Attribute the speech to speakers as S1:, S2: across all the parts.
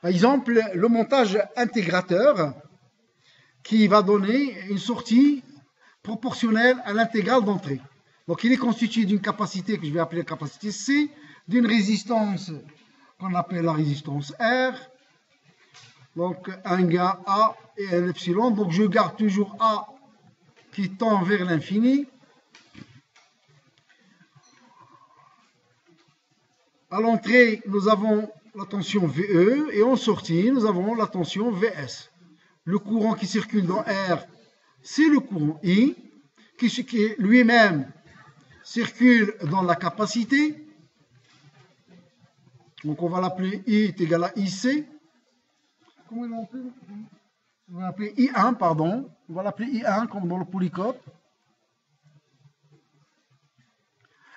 S1: Par exemple, le montage intégrateur qui va donner une sortie proportionnelle à l'intégrale d'entrée. Donc il est constitué d'une capacité que je vais appeler la capacité C, d'une résistance qu'on appelle la résistance R, donc un gain A et un epsilon. Donc je garde toujours A qui tend vers l'infini. À l'entrée, nous avons la tension VE et en sortie, nous avons la tension VS. Le courant qui circule dans R, c'est le courant I, qui lui-même circule dans la capacité. Donc on va l'appeler I est égal à IC. Comment on l'appelle? On va l'appeler I1, pardon. On va l'appeler I1 comme dans le polycope.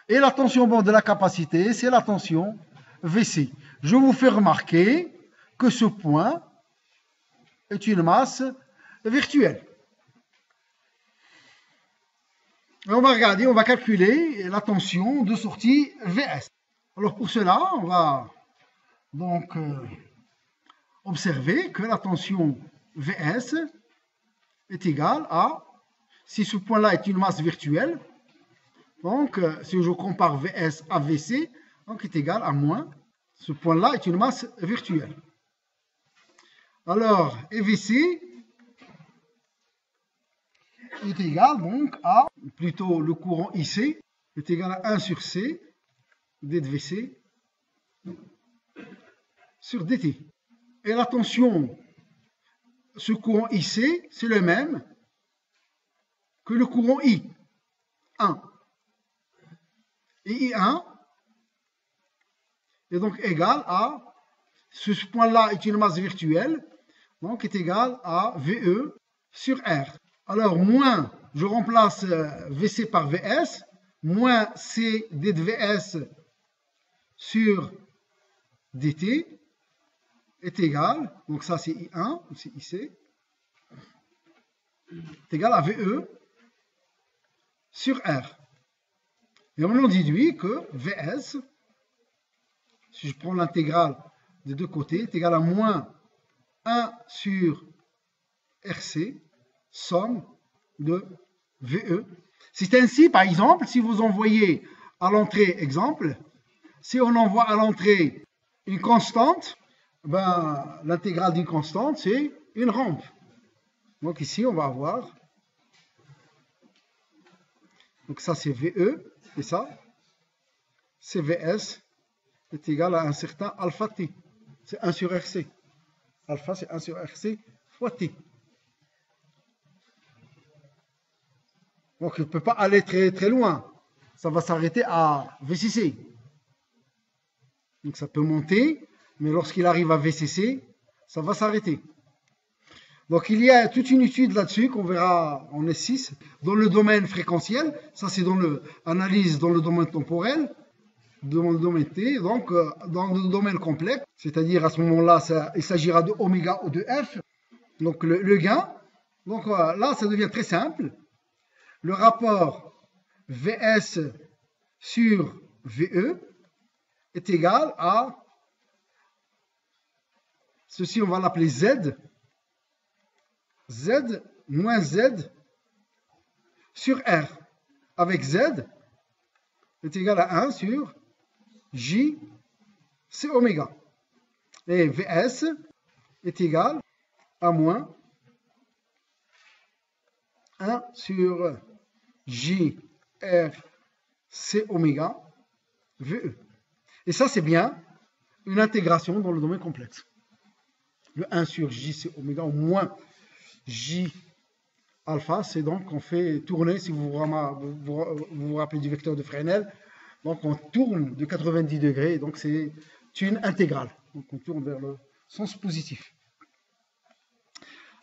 S1: Et la tension bande de la capacité, c'est la tension VC. Je vous fais remarquer que ce point est une masse virtuelle. Et on va regarder, on va calculer la tension de sortie VS. Alors pour cela, on va donc observer que la tension VS est égale à, si ce point-là est une masse virtuelle, donc si je compare VS à VC, donc est égal à moins, ce point-là est une masse virtuelle. Alors, EVC est égal donc à, plutôt le courant IC, est égal à 1 sur C, d de VC, sur dt. Et la tension, ce courant IC, c'est le même que le courant I, 1. Et I1 est donc égal à, ce point-là est une masse virtuelle, donc est égal à VE sur R. Alors, moins, je remplace VC par VS, moins C d de VS sur dt est égal, donc ça c'est I1, c'est IC, est égal à VE sur R. Et on en déduit que VS, si je prends l'intégrale des deux côtés, est égal à moins 1 sur RC, somme de VE. C'est ainsi, par exemple, si vous envoyez à l'entrée, exemple, si on envoie à l'entrée une constante, ben, l'intégrale d'une constante, c'est une rampe. Donc ici, on va avoir, donc ça c'est VE, et ça, c'est VS, est égal à un certain alpha t. C'est 1 sur RC. Alpha, c'est 1 sur RC fois t. Donc, il ne peut pas aller très, très loin. Ça va s'arrêter à VCC. Donc, ça peut monter, mais lorsqu'il arrive à VCC, ça va s'arrêter. Donc, il y a toute une étude là-dessus qu'on verra en S6 dans le domaine fréquentiel. Ça, c'est dans l'analyse dans le domaine temporel, dans le domaine T. Donc, dans le domaine complexe, c'est-à-dire à ce moment-là, il s'agira de oméga ou de F. Donc, le gain. Donc, là, ça devient très simple. Le rapport VS sur VE est égal à, ceci on va l'appeler Z, Z moins Z sur R, avec Z est égal à 1 sur J, c'est oméga. Et VS est égal à moins 1 sur J, R, C oméga, VE. Et ça, c'est bien une intégration dans le domaine complexe. Le 1 sur J, C oméga, au moins J alpha, c'est donc on fait tourner, si vous vous rappelez du vecteur de Fresnel, donc on tourne de 90 degrés, donc c'est une intégrale. Donc on tourne vers le sens positif.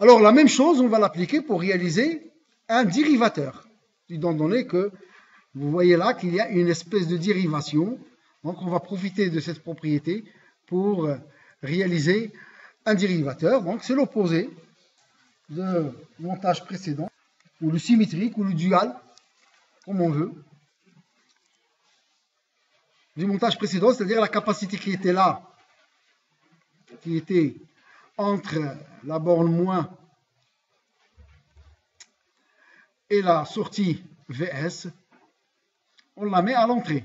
S1: Alors la même chose, on va l'appliquer pour réaliser un dérivateur, étant donné que vous voyez là qu'il y a une espèce de dérivation. Donc on va profiter de cette propriété pour réaliser un dérivateur. Donc c'est l'opposé de montage précédent, ou le symétrique, ou le dual, comme on veut, du montage précédent, c'est-à-dire la capacité qui était là qui était entre la borne moins et la sortie VS, on la met à l'entrée.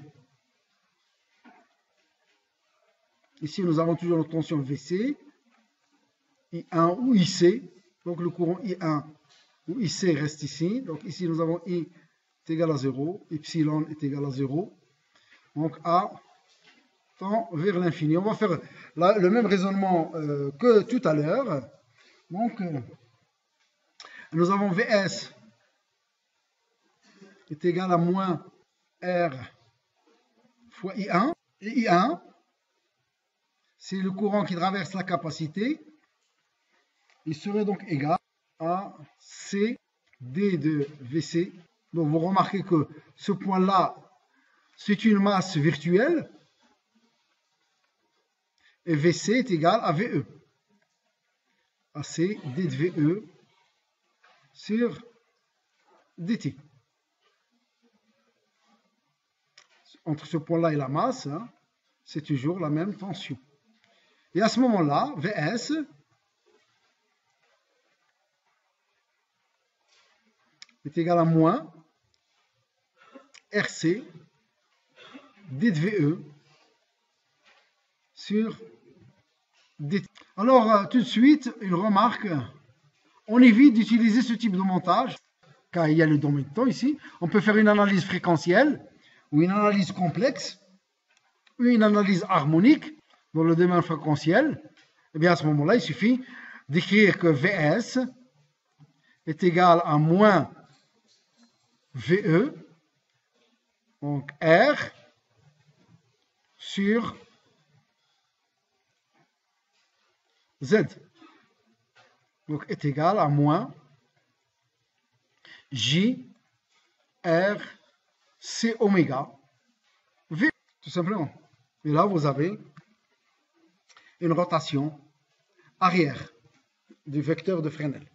S1: Ici, nous avons toujours notre tension VC, I1 ou IC. Donc, le courant I1 ou IC reste ici. Donc, ici, nous avons I est égal à 0, Epsilon est égal à 0. Donc, A tend vers l'infini. On va faire le même raisonnement que tout à l'heure. Donc, nous avons VS est égal à moins R fois I1. Et I1, c'est le courant qui traverse la capacité. Il serait donc égal à C D de VC. Donc vous remarquez que ce point-là, c'est une masse virtuelle. Et VC est égal à VE. AC D de VE sur DT. Entre ce point-là et la masse, hein, c'est toujours la même tension. Et à ce moment-là, VS est égal à moins RC D de VE sur DT. Alors, tout de suite, une remarque. On évite d'utiliser ce type de montage, car il y a le domaine de temps ici. On peut faire une analyse fréquentielle, ou une analyse complexe, ou une analyse harmonique dans le domaine fréquentiel. Et bien à ce moment-là, il suffit d'écrire que VS est égal à moins VE, donc R, sur Z. Donc est égal à moins J, R, C oméga, V, tout simplement. Et là, vous avez une rotation arrière du vecteur de Fresnel.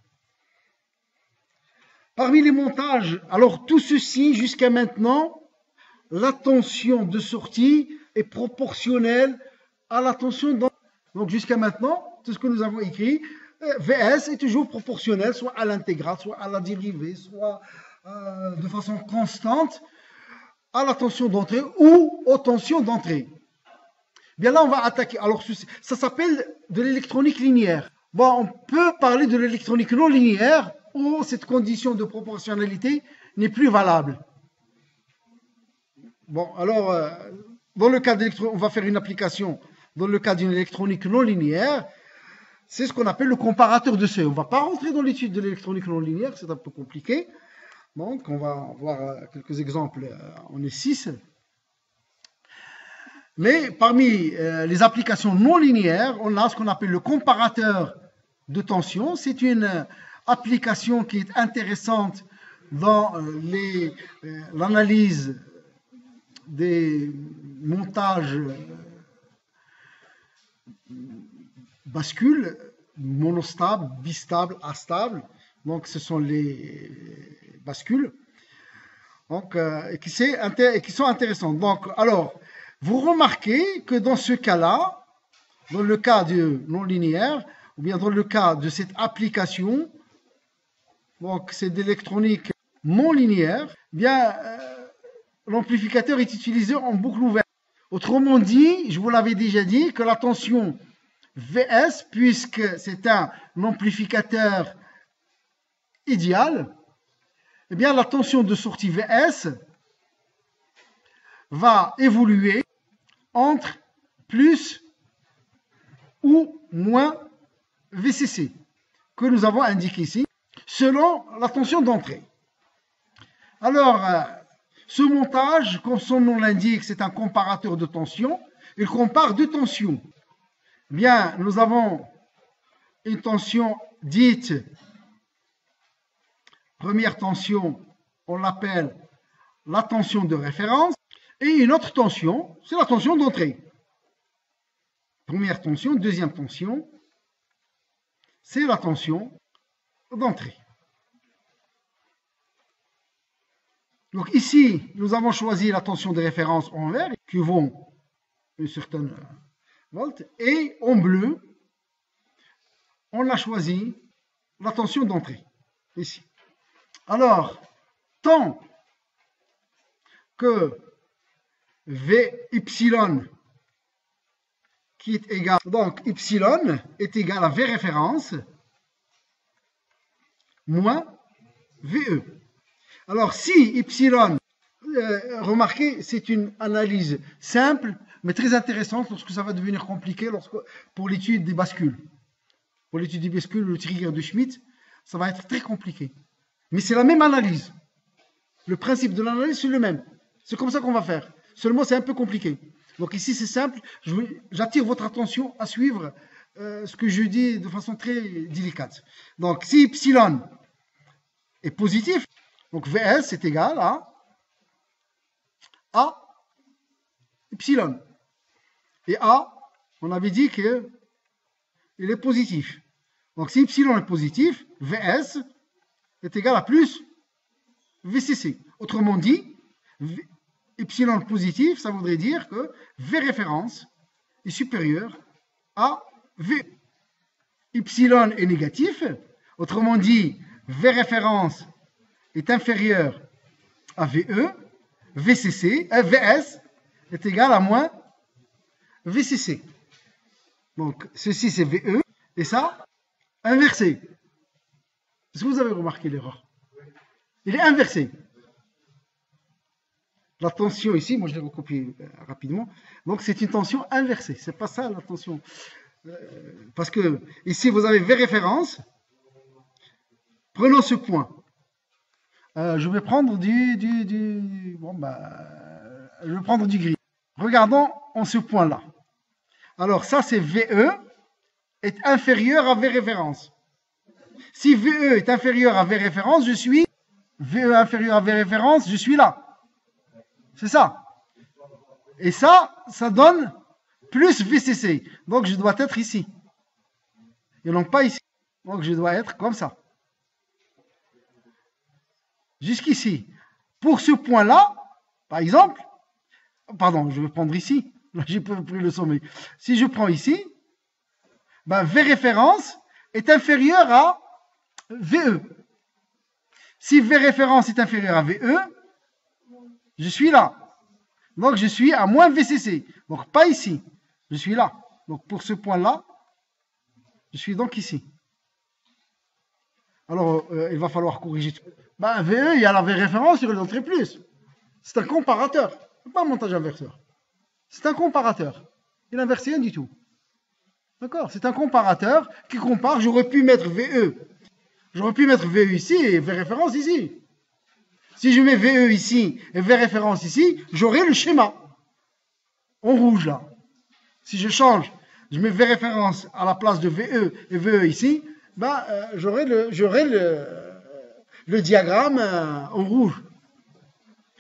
S1: Parmi les montages, alors tout ceci, jusqu'à maintenant, la tension de sortie est proportionnelle à la tension d'entrée. Donc jusqu'à maintenant, tout ce que nous avons écrit, VS est toujours proportionnel, soit à l'intégrale, soit à la dérivée, soit de façon constante à la tension d'entrée ou aux tensions d'entrée. Bien là, on va attaquer. Alors, ça s'appelle de l'électronique linéaire. Bon, on peut parler de l'électronique non linéaire où cette condition de proportionnalité n'est plus valable. Bon, alors, dans le cas d'électronique, on va faire une application dans le cas d'une électronique non linéaire. C'est ce qu'on appelle le comparateur de seuil. On ne va pas rentrer dans l'étude de l'électronique non linéaire, c'est un peu compliqué. Donc, on va voir quelques exemples. On est 6. Mais parmi les applications non linéaires, on a ce qu'on appelle le comparateur de tension. C'est une application qui est intéressante dans l'analyse des montages bascules, monostables, bistables, astables. Donc, ce sont les bascules donc, qui sont intéressantes. Donc, alors, vous remarquez que dans ce cas-là, dans le cas du non linéaire, ou bien dans le cas de cette application, donc c'est d'électronique non linéaire, bien l'amplificateur est utilisé en boucle ouverte. Autrement dit, je vous l'avais déjà dit, que la tension VS, puisque c'est un amplificateur idéal, eh bien la tension de sortie VS va évoluer entre plus ou moins VCC, que nous avons indiqué ici, selon la tension d'entrée. Alors, ce montage, comme son nom l'indique, c'est un comparateur de tension. Il compare deux tensions. Bien, nous avons une tension dite, première tension, on l'appelle la tension de référence, et une autre tension, c'est la tension d'entrée. Première tension, deuxième tension, c'est la tension d'entrée. Donc ici, nous avons choisi la tension de référence en vert, qui vaut une certaine volt, et en bleu, on a choisi la tension d'entrée, ici. Alors, tant que Vy qui est égal, donc Y est égal à V référence moins VE. Alors, si Y, remarquez, c'est une analyse simple, mais très intéressante lorsque ça va devenir compliqué pour l'étude des bascules. Pour l'étude des bascules, le trigger de Schmitt, ça va être très compliqué. Mais c'est la même analyse. Le principe de l'analyse, c'est le même. C'est comme ça qu'on va faire. Seulement, c'est un peu compliqué. Donc ici, c'est simple. J'attire votre attention à suivre ce que je dis de façon très délicate. Donc, si Y est positif, donc Vs est égal à Y. Et A, on avait dit qu'il est positif. Donc si Y est positif, Vs est égal à plus VCC. Autrement dit, Y positif, ça voudrait dire que V référence est supérieur à V. Y est négatif. Autrement dit, V référence est inférieur à VE. VS est égal à moins VCC. Donc, ceci c'est VE. Et ça, inversé. Est-ce que vous avez remarqué l'erreur? Il est inversé. La tension ici, moi je l'ai recopié rapidement. Donc, c'est une tension inversée. C'est pas ça la tension. Parce que ici, vous avez V référence. Prenons ce point. Je vais prendre je vais prendre du gris. Regardons en ce point-là. Alors, ça, c'est VE est inférieur à V référence. Si VE est inférieur à V référence, je suis VE inférieur à V référence, je suis là. C'est ça. Et ça donne plus VCC. Donc, je dois être ici. Et non pas ici. Donc, je dois être comme ça. Jusqu'ici. Pour ce point-là, par exemple, pardon, je vais prendre ici. Là, j'ai pris le sommet. Si je prends ici, ben, V référence est inférieur à VE. Si V référence est inférieur à VE, je suis là. Donc, je suis à moins VCC. Donc, pas ici. Je suis là. Donc, pour ce point-là, je suis donc ici. Alors, il va falloir corriger tout. Ben, VE, il y a la V référence sur l'entrée plus. C'est un comparateur. Ce n'est pas un montage inverseur. C'est un comparateur. Il n'inverse rien du tout. D'accord? C'est un comparateur qui compare. J'aurais pu mettre VE. J'aurais pu mettre VE ici et V référence ici. Si je mets VE ici et V référence ici, j'aurai le schéma. En rouge là. Si je change, je mets V référence à la place de VE et VE ici, ben, j'aurai le diagramme en rouge.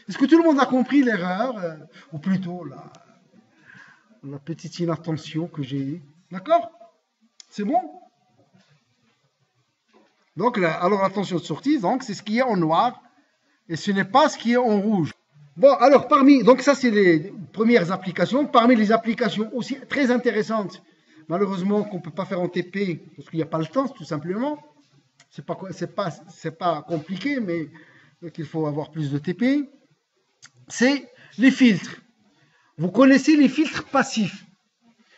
S1: Est-ce que tout le monde a compris l'erreur? Ou plutôt la petite inattention que j'ai eue? D'accord? C'est bon? Donc, alors la tension de sortie, donc, c'est ce qui est en noir et ce n'est pas ce qui est en rouge. Bon, alors, donc ça, c'est les premières applications. Parmi les applications aussi très intéressantes, malheureusement, qu'on ne peut pas faire en TP parce qu'il n'y a pas le temps, tout simplement. C'est pas compliqué, mais il faut avoir plus de TP. C'est les filtres. Vous connaissez les filtres passifs.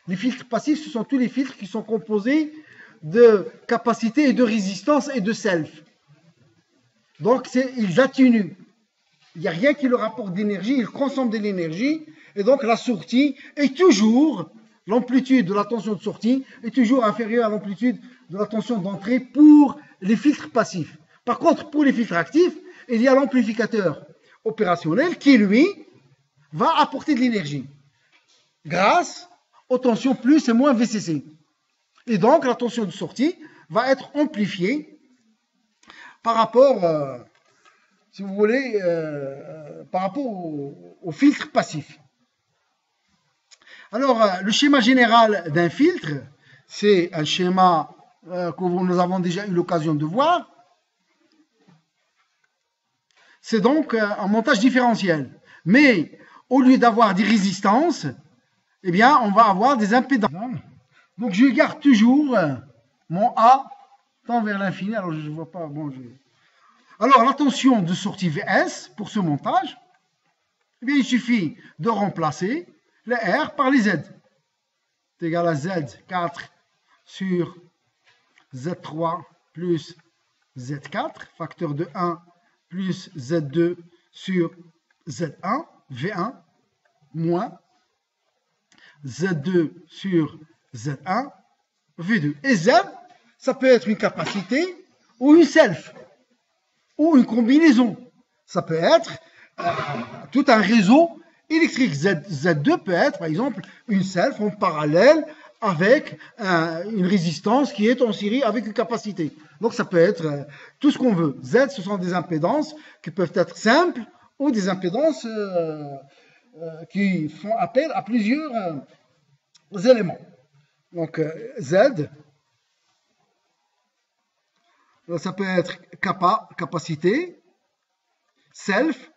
S1: Les filtres passifs, ce sont tous les filtres qui sont composés de capacité et de résistance et de self. Donc, ils atténuent. Il n'y a rien qui leur apporte d'énergie, ils consomment de l'énergie. Et donc, la sortie est toujours, l'amplitude de la tension de sortie est toujours inférieure à l'amplitude de la tension d'entrée pour les filtres passifs. Par contre, pour les filtres actifs, il y a l'amplificateur opérationnel qui, lui, va apporter de l'énergie grâce aux tensions plus et moins VCC. Et donc, la tension de sortie va être amplifiée par rapport, si vous voulez, par rapport au filtre passif. Alors, le schéma général d'un filtre, c'est un schéma que nous avons déjà eu l'occasion de voir. C'est donc un montage différentiel. Mais au lieu d'avoir des résistances, eh bien, on va avoir des impédances. Donc, je garde toujours mon A tend vers l'infini. Alors, je ne vois pas. Bon, alors, la tension de sortie VS pour ce montage, eh bien, il suffit de remplacer les R par les Z. C'est égal à Z4 sur Z3 plus Z4, facteur de 1 plus Z2 sur Z1, V1, moins Z2 sur Z1, V2. Et Z, ça peut être une capacité ou une self, ou une combinaison. Ça peut être tout un réseau électrique. Z2 peut être, par exemple, une self en parallèle avec une résistance qui est en série avec une capacité. Donc ça peut être tout ce qu'on veut. Z, ce sont des impédances qui peuvent être simples ou des impédances qui font appel à plusieurs éléments. Donc Z, ça peut être capacité, self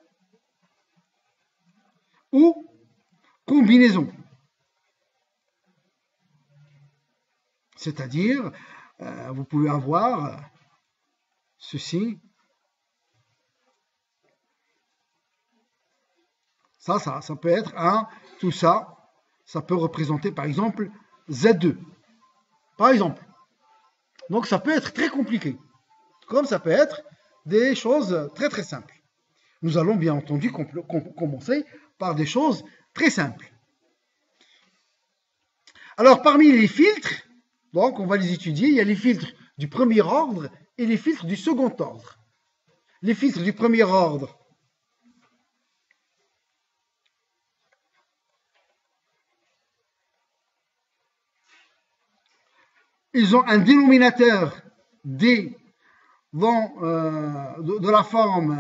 S1: ou combinaison. C'est-à-dire, vous pouvez avoir ceci. Ça peut être tout ça, ça peut représenter par exemple Z2. Par exemple. Donc ça peut être très compliqué. Comme ça peut être des choses très très simples. Nous allons bien entendu commencer par des choses très simples. Alors parmi les filtres, donc on va les étudier, il y a les filtres du premier ordre et les filtres du second ordre. Les filtres du premier ordre, ils ont un dénominateur D de la forme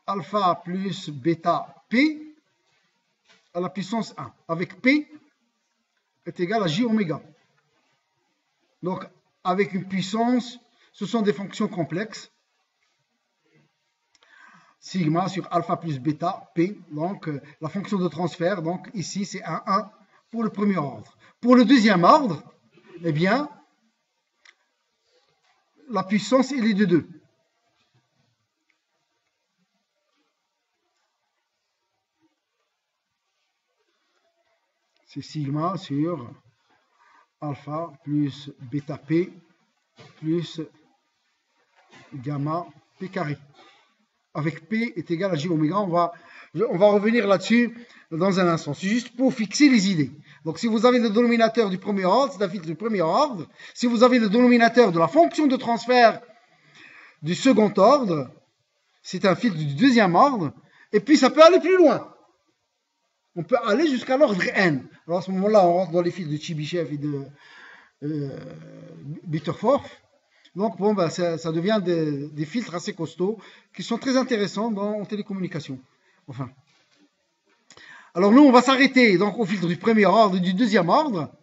S1: alpha plus bêta P à la puissance 1, avec P est égal à J oméga. Donc, avec une puissance, ce sont des fonctions complexes. Sigma sur alpha plus bêta P, donc la fonction de transfert, donc ici c'est 1 pour le premier ordre. Pour le deuxième ordre, eh bien, la puissance elle est de 2. C'est sigma sur alpha plus bêta P plus gamma P carré. Avec P est égal à J oméga. On va revenir là-dessus dans un instant. C'est juste pour fixer les idées. Donc si vous avez le dénominateur du premier ordre, c'est un filtre du premier ordre. Si vous avez le dénominateur de la fonction de transfert du second ordre, c'est un filtre du deuxième ordre. Et puis ça peut aller plus loin. On peut aller jusqu'à l'ordre n. Alors à ce moment-là, on rentre dans les filtres de Chebyshev et de Butterworth. Donc bon, ben, ça devient des filtres assez costauds qui sont très intéressants en télécommunication. Enfin. Alors nous, on va s'arrêter donc au filtre du premier ordre et du deuxième ordre.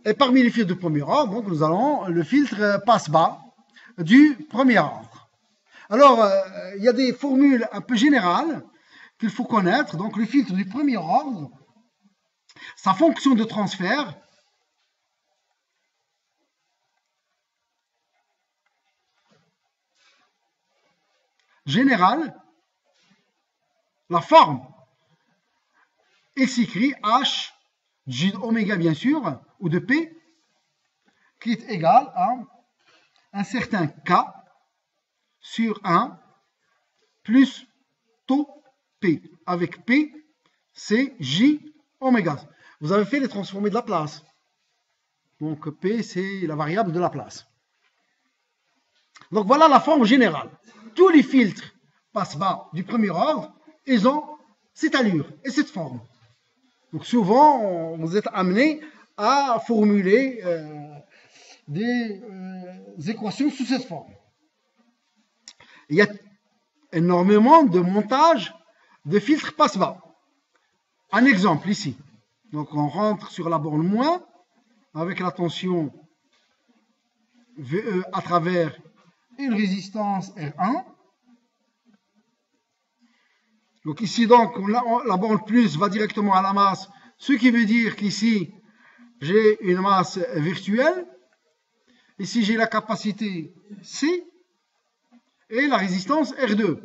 S1: Et parmi les filtres du premier ordre, donc, nous allons le filtre passe-bas du premier ordre. Alors, il y a des formules un peu générales qu'il faut connaître. Donc le filtre du premier ordre, sa fonction de transfert, générale, la forme, il s'écrit H, J oméga bien sûr, ou de P, qui est égal à un certain K sur 1 plus taux P. Avec P, c'est J oméga. Vous avez fait les transformés de Laplace. Donc P, c'est la variable de Laplace. Donc voilà la forme générale. Tous les filtres passe-bas du premier ordre, ils ont cette allure et cette forme. Donc souvent, vous êtes amené à formuler des équations sous cette forme. Il y a énormément de montages de filtres passe-bas. Un exemple ici. Donc on rentre sur la borne moins avec la tension VE à travers une résistance R1. Donc ici, donc, la borne plus va directement à la masse Ce qui veut dire qu'ici, j'ai une masse virtuelle. Ici, j'ai la capacité C et la résistance R2.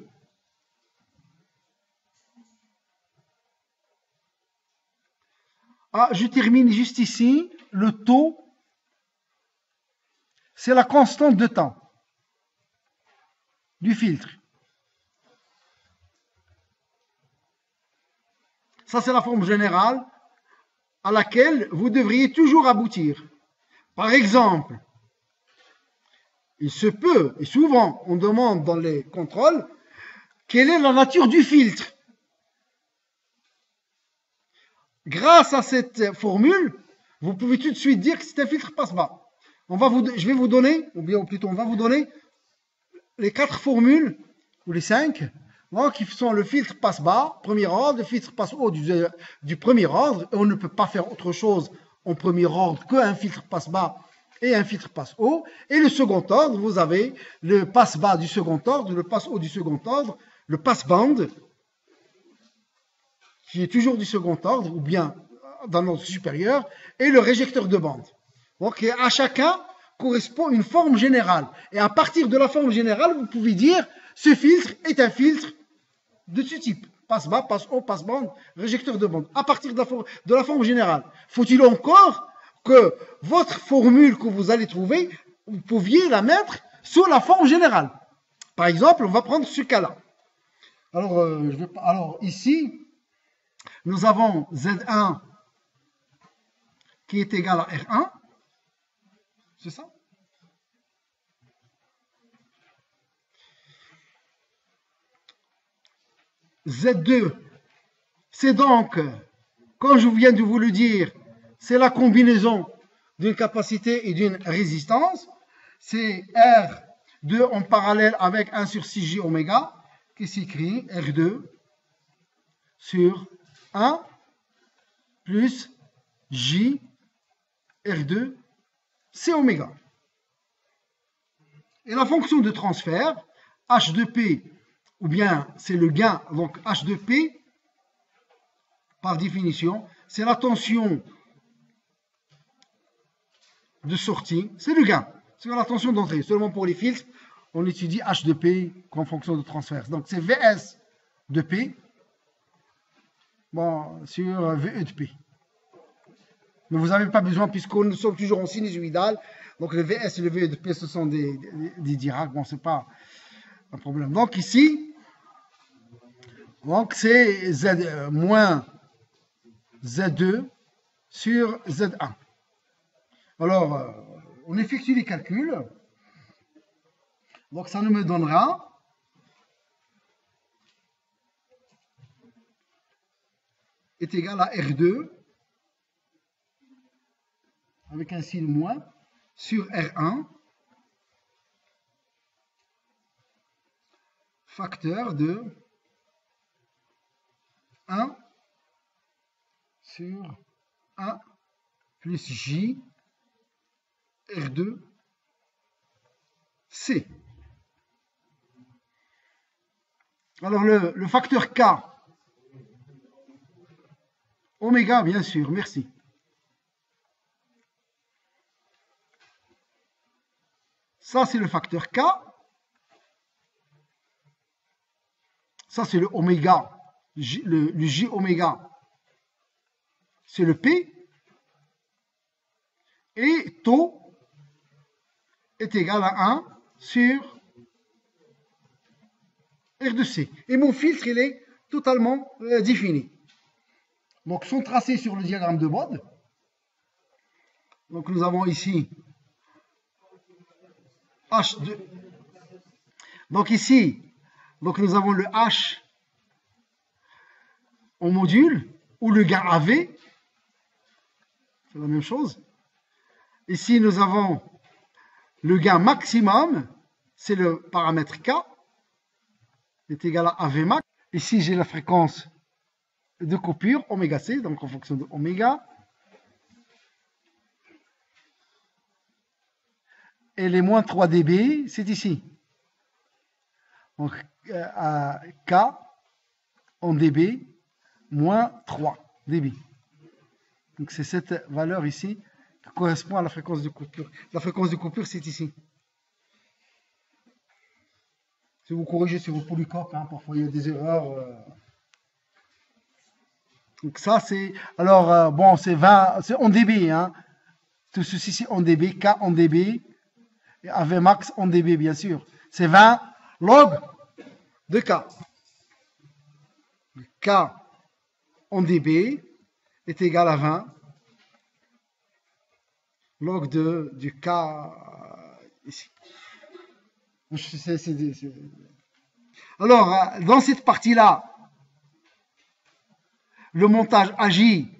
S1: Ah, je termine juste ici. Le taux, c'est la constante de temps du filtre. Ça, c'est la forme générale à laquelle vous devriez toujours aboutir. Par exemple, il se peut, et souvent on demande dans les contrôles, quelle est la nature du filtre. Grâce à cette formule, vous pouvez tout de suite dire que c'est un filtre passe-bas. Je vais vous donner, ou bien plutôt on va vous donner les 4 formules, ou les 5, qui sont le filtre passe-bas, premier ordre, le filtre passe-haut du premier ordre, et on ne peut pas faire autre chose en premier ordre qu'un filtre passe-bas et un filtre passe-haut. Et le second ordre, vous avez le passe-bas du second ordre, le passe-haut du second ordre, le passe-bande, qui est toujours du second ordre, ou bien dans l'ordre supérieur, et le réjecteur de bande. Donc à chacun correspond une forme générale. Et à partir de la forme générale, vous pouvez dire, ce filtre est un filtre de ce type. Passe-bas, passe-haut, passe-bande, réjecteur de bande. À partir de la forme générale. Faut-il encore que votre formule que vous allez trouver, vous pouviez la mettre sur la forme générale. Par exemple, on va prendre ce cas-là. Alors ici, nous avons Z1 qui est égal à R1. C'est ça? Z2, c'est donc, comme je viens de vous le dire, c'est la combinaison d'une capacité et d'une résistance. C'est R2 en parallèle avec 1 sur 6J oméga, qui s'écrit R2 sur 1 plus J R2 C oméga. Et la fonction de transfert, H de P, ou bien c'est le gain, donc H de P, par définition, c'est la tension de sortie, c'est le gain, c'est la tension d'entrée. Seulement pour les filtres, on étudie H de P comme fonction de transfert. Donc c'est Vs de P sur VE de P. Mais vous n'avez pas besoin, puisqu'on nous sommes toujours en sinusoïdal. Donc le Vs et le VE de P, ce sont des Dirac. Bon, c'est pas un problème. Donc ici, c'est Z moins Z2 sur Z1. Alors, on effectue les calculs. Donc ça nous me donnera est égal à R2 avec un signe moins sur R1 facteur de 1 sur 1 plus J R2 C. Alors le facteur K, oméga bien sûr, merci. Ça c'est le facteur K. Ça c'est le oméga, le J oméga, c'est le P. Et taux est égal à 1 sur R de C. Et mon filtre, il est totalement défini. Donc, sont tracés sur le diagramme de Bode. Donc, nous avons ici H2. Donc, ici, nous avons le H en module, ou le gain AV. C'est la même chose. Ici, nous avons le gain maximum, c'est le paramètre K, est égal à AV max. Ici, j'ai la fréquence de coupure, oméga C, donc en fonction de oméga. Et les moins 3 dB, c'est ici. Donc, K en dB, moins 3 dB. Donc c'est cette valeur ici qui correspond à la fréquence de coupure. La fréquence de coupure, c'est ici. Si vous corrigez sur vos polycoques, hein, parfois il y a des erreurs. Donc ça c'est... Alors, bon, c'est 20, c'est en dB. Hein. Tout ceci c'est en dB, K en dB. Et AV max en dB, bien sûr. C'est 20 log de K. K en dB est égal à 20 log du K ici. Alors, dans cette partie-là, le montage agit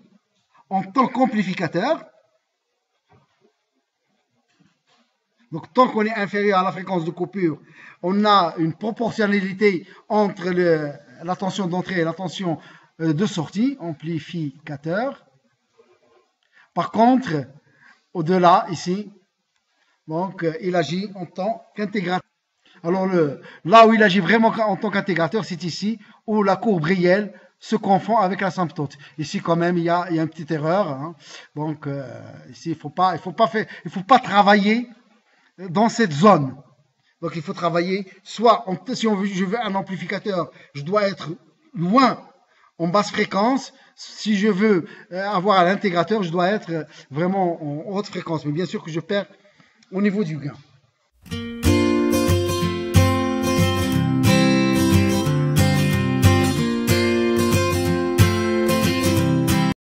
S1: en tant qu'amplificateur. Donc, tant qu'on est inférieur à la fréquence de coupure, on a une proportionnalité entre la tension d'entrée et la tension de sortie, amplificateur. Par contre, au-delà, ici, donc, il agit en tant qu'intégrateur. Alors, là où il agit vraiment en tant qu'intégrateur, c'est ici, où la courbe réelle se confond avec l'asymptote. Ici, quand même, il y a une petite erreur. Hein. Donc, ici, il faut pas travailler dans cette zone. Donc, il faut travailler, soit, si je veux un amplificateur, je dois être loin en basse fréquence. Si je veux avoir un intégrateur, je dois être vraiment en haute fréquence. Mais bien sûr que je perds au niveau du gain.